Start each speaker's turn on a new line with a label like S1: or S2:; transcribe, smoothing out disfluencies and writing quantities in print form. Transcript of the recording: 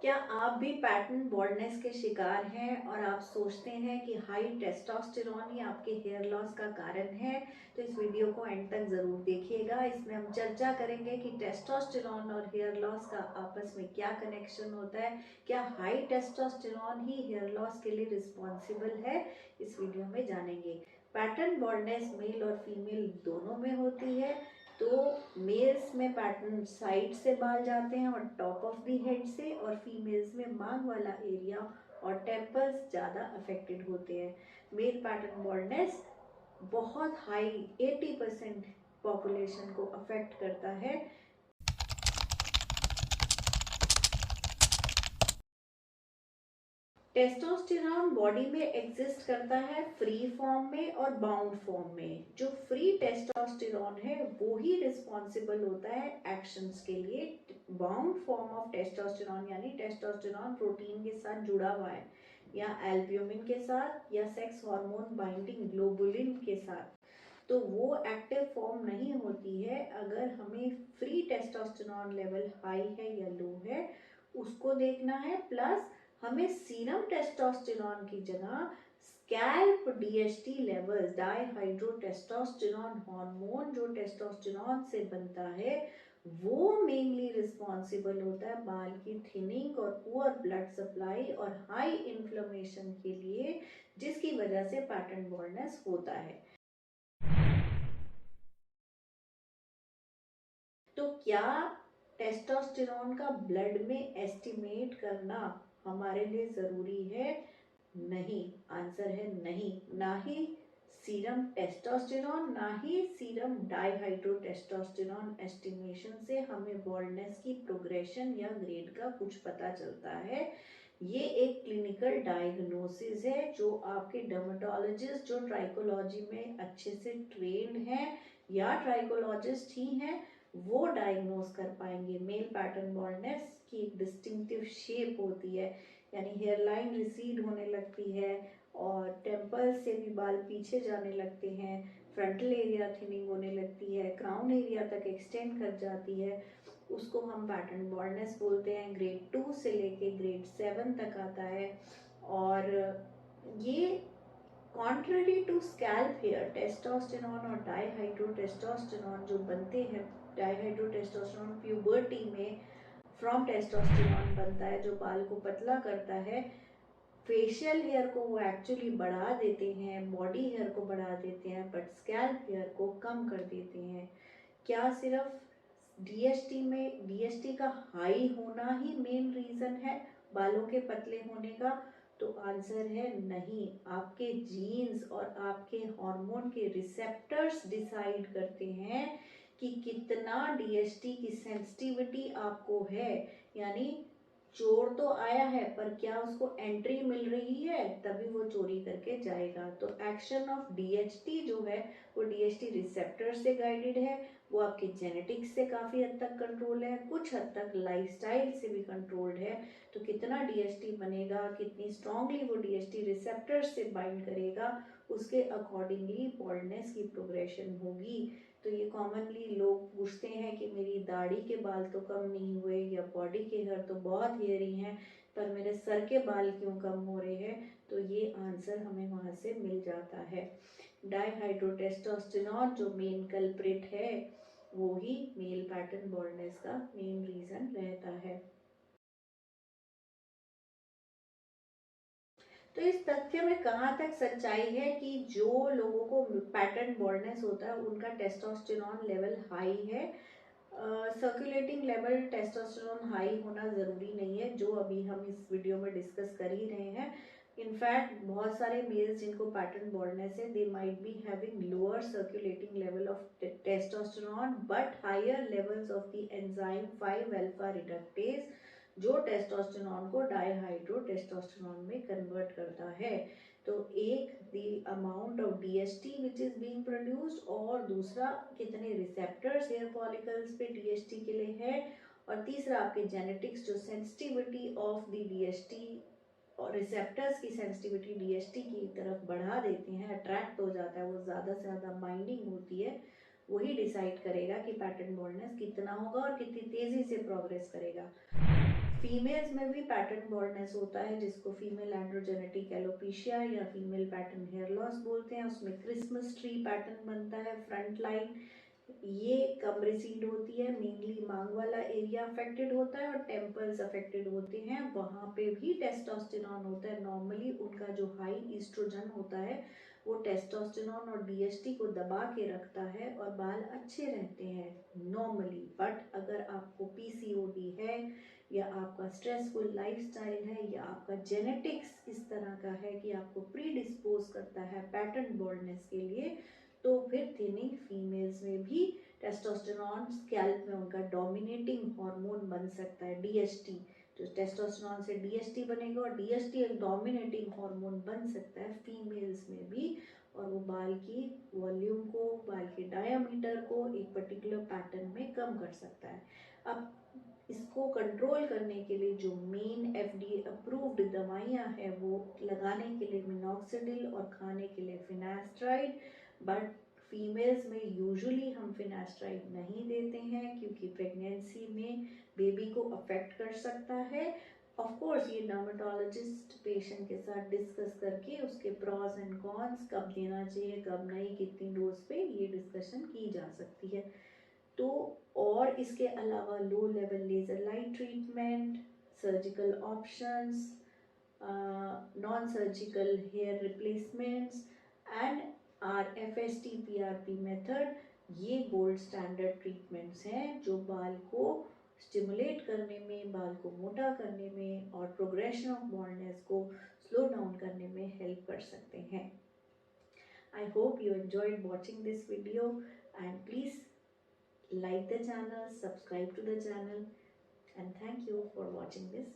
S1: क्या आप भी पैटर्न बॉल्डनेस के शिकार हैं और आप सोचते हैं कि हाई टेस्टोस्टेरोन ही आपके हेयर लॉस का कारण है? तो इस वीडियो को एंड तक ज़रूर देखिएगा। इसमें हम चर्चा करेंगे कि टेस्टोस्टेरोन और हेयर लॉस का आपस में क्या कनेक्शन होता है। क्या हाई टेस्टोस्टेरोन ही हेयर लॉस के लिए रिस्पॉन्सिबल है? इस वीडियो में जानेंगे। पैटर्न बॉल्डनेस मेल और फीमेल दोनों में होती है। तो मेल्स में पैटर्न साइड से बाल जाते हैं और टॉप ऑफ द हेड से, और फीमेल्स में मांग वाला एरिया और टेम्पल्स ज़्यादा अफेक्टेड होते हैं। मेल पैटर्न बॉल्डनेस बहुत हाई 80% पॉपुलेशन को अफेक्ट करता है। टेस्टोस्टेरॉन बॉडी में एग्जिस्ट करता है फ्री फॉर्म में और बाउंड फॉर्म में। जो फ्री टेस्टोस्टेरॉन है वो ही रिस्पॉन्सिबल होता है एक्शंस के लिए। बाउंड फॉर्म ऑफ टेस्टोस्टेरॉन यानी टेस्टोस्टेरॉन प्रोटीन के साथ जुड़ा हुआ है, या एल्ब्यूमिन के साथ, या सेक्स हार्मोन बाइंडिंग ग्लोबुलिन के साथ, तो वो एक्टिव फॉर्म नहीं होती है। अगर हमें फ्री टेस्टोस्टेरॉन लेवल हाई है या लो है उसको देखना है। प्लस हमें सीरम टेस्टोस्टेरॉन की जगह स्कैल्प डीएचटी लेवल्स, डाईहाइड्रोटेस्टोस्टेरॉन हार्मोन जो टेस्टोस्टेरॉन से बनता है, वो मेनली रिस्पॉन्सिबल होता है बाल की थिनिंग और पुअर ब्लड सप्लाई और हाई इन्फ्लेमेशन के लिए, जिसकी वजह से पैटर्न बॉल्डनेस होता है। तो क्या टेस्टोस्टेरॉन का ब्लड में एस्टिमेट करना हमारे लिए ज़रूरी है? नहीं। आंसर है नहीं। ना ही सीरम टेस्टोस्टेरॉन ना ही सीरम डाईहाइड्रोटेस्टोस्टेरॉन एस्टिमेशन से हमें बॉल्डनेस की प्रोग्रेशन या ग्रेड का कुछ पता चलता है। ये एक क्लिनिकल डायग्नोसिस है जो आपके डर्मेटोलॉजिस्ट जो ट्राइकोलॉजी में अच्छे से ट्रेंड हैं या ट्राइकोलॉजिस्ट ही हैं वो डायग्नोस कर पाएंगे। मेल पैटर्न बॉल्डनेस की एक डिस्टिंक्टिव शेप होती है, यानी हेयर लाइन रिसीड होने लगती है और टेम्पल से भी बाल पीछे जाने लगते हैं, फ्रंटल एरिया थिनिंग होने लगती है, क्राउन एरिया तक एक्सटेंड कर जाती है। उसको हम पैटर्न बॉल्डनेस बोलते हैं। ग्रेड 2 से लेके ग्रेड 7 तक आता है। और ये contrary to scalp hair, testosterone और डाईहाइड्रोटेस्टोस्टेरॉन जो बनते हैं, डाईहाइड्रोटेस्टोस्टेरॉन प्यूबर्टी में फ्रॉम टेस्टोस्टेरॉन बनता है जो बाल को पतला करता है। फेशियल हेयर को वो एक्चुअली बढ़ा देते हैं, बॉडी हेयर को बढ़ा देते हैं, बट स्कैल्प हेयर को कम कर देते हैं। क्या सिर्फ डीएसटी का हाई होना ही मेन रीज़न है बालों के पतले होने का? तो आंसर है नहीं। आपके जीन्स और आपके हार्मोन के रिसेप्टर्स डिसाइड करते हैं कि कितना डीएसटी की सेंसिटिविटी आपको है। यानी चोर तो आया है पर क्या उसको एंट्री मिल रही है, तभी वो चोरी करके जाएगा। तो एक्शन ऑफ डीएचटी जो है वो डीएचटी रिसेप्टर से गाइडेड है। वो आपके जेनेटिक्स से काफ़ी हद तक कंट्रोल है, कुछ हद तक लाइफस्टाइल से भी कंट्रोल्ड है। तो कितना डीएचटी बनेगा, कितनी स्ट्रांगली वो डीएचटी रिसेप्टर से बाइंड करेगा, उसके अकॉर्डिंगली बॉल्डनेस की प्रोग्रेशन होगी। तो ये कॉमनली लोग पूछते हैं कि मेरी दाढ़ी के बाल तो कम नहीं हुए, या बॉडी के हेयर तो बहुत हेयरी हैं पर मेरे सर के बाल क्यों कम हो रहे हैं? तो ये आंसर हमें वहाँ से मिल जाता है। डाईहाइड्रोटेस्टोस्टेरॉन जो मेन कल्प्रिट है वो ही मेल पैटर्न बॉल्डनेस का मेन रीज़न रहता है। तो इस तथ्य में कहाँ तक सच्चाई है कि जो लोगों को पैटर्न बॉल्डनेस होता है उनका टेस्टोस्टेरॉन लेवल हाई है? सर्कुलेटिंग लेवल टेस्टोस्टेरोन हाई होना ज़रूरी नहीं है, जो अभी हम इस वीडियो में डिस्कस कर ही रहे हैं। इनफैक्ट बहुत सारे मेल्स जिनको पैटर्न बॉल्डनेस है, they might be having lower circulating level of testosterone but higher levels of the enzyme 5 alpha reductase जो टेस्टोस्टेरोन को डाईहाइड्रो टेस्टोस्टेरोन में कन्वर्ट करता है। तो एक the amount of DST which is being produced, और दूसरा कितने रिसेप्टर्स हेयर फॉलिकल्स पे डीएसटी के लिए है, और तीसरा आपके जेनेटिक्स जो सेंसिटिविटी ऑफ द डीएसटी और रिसेप्टर्स की सेंसिटिविटी डीएसटी की तरफ बढ़ा देते हैं, अट्रैक्ट हो जाता है, वो ज़्यादा से ज़्यादा बाइंडिंग होती है, वही डिसाइड करेगा कि पैटर्न बॉल्डनेस कितना होगा और कितनी तेज़ी से प्रोग्रेस करेगा। फीमेल्स में भी पैटर्न बॉल्डनेस होता है, जिसको फीमेल एंड्रोजेनेटिक एलोपेशिया या फीमेल पैटर्न हेयर लॉस बोलते हैं। उसमें क्रिसमस ट्री पैटर्न बनता है फ्रंट लाइन, ये कम रिसीड होती है, मेनली मांग वाला एरिया अफेक्टेड होता है और टेम्पल्स अफेक्टेड होते हैं, वहाँ पे भी टेस्टोस्टेरॉन होता है। नॉर्मली उनका जो हाई ईस्ट्रोजन होता है वो टेस्टोस्टेरॉन और डीएसटी को दबा के रखता है और बाल अच्छे रहते हैं नॉर्मली। बट अगर आपको पीसीओडी है या आपका स्ट्रेसफुल लाइफस्टाइल है या आपका जेनेटिक्स इस तरह का है कि आपको प्री डिस्पोज करता है पैटर्न बॉल्डनेस के लिए, तो फिर थिनिंग फीमेल्स में भी टेस्टोस्टेरॉन स्कैल्प में उनका डोमिनेटिंग हार्मोन बन सकता है, डीएसटी। तो टेस्टोस्टेरॉन से डीएसटी बनेगा और डीएसटी एक डोमिनेटिंग हार्मोन बन सकता है फीमेल्स में भी, और वो बाल की वॉल्यूम को, बाल के डायामीटर को एक पर्टिकुलर पैटर्न में कम कर सकता है। अब इसको कंट्रोल करने के लिए जो मेन एफडीए अप्रूव्ड दवाइयाँ हैं वो लगाने के लिए मिनॉक्सिडिल और खाने के लिए फिनास्ट्राइड। बट फीमेल्स में यूजुअली हम फिनास्ट्राइड नहीं देते हैं क्योंकि प्रेगनेंसी में बेबी को अफेक्ट कर सकता है। ऑफ कोर्स ये डर्मेटोलॉजिस्ट पेशेंट के साथ डिस्कस करके उसके प्रॉस एंड कॉन्स, कब देना चाहिए कब नहीं, कितनी डोज पे, ये डिस्कशन की जा सकती है। तो और इसके अलावा low level laser light treatment, surgical options, non surgical hair replacements and RFST PRP method, ये गोल्ड स्टैंडर्ड ट्रीटमेंट्स हैं जो बाल को स्टिमुलेट करने में, बाल को मोटा करने में और प्रोग्रेशन ऑफ बॉल्डनेस को स्लो डाउन करने में हेल्प कर सकते हैं। I hope you enjoyed watching this video and please like the channel, subscribe to the channel, and thank you for watching this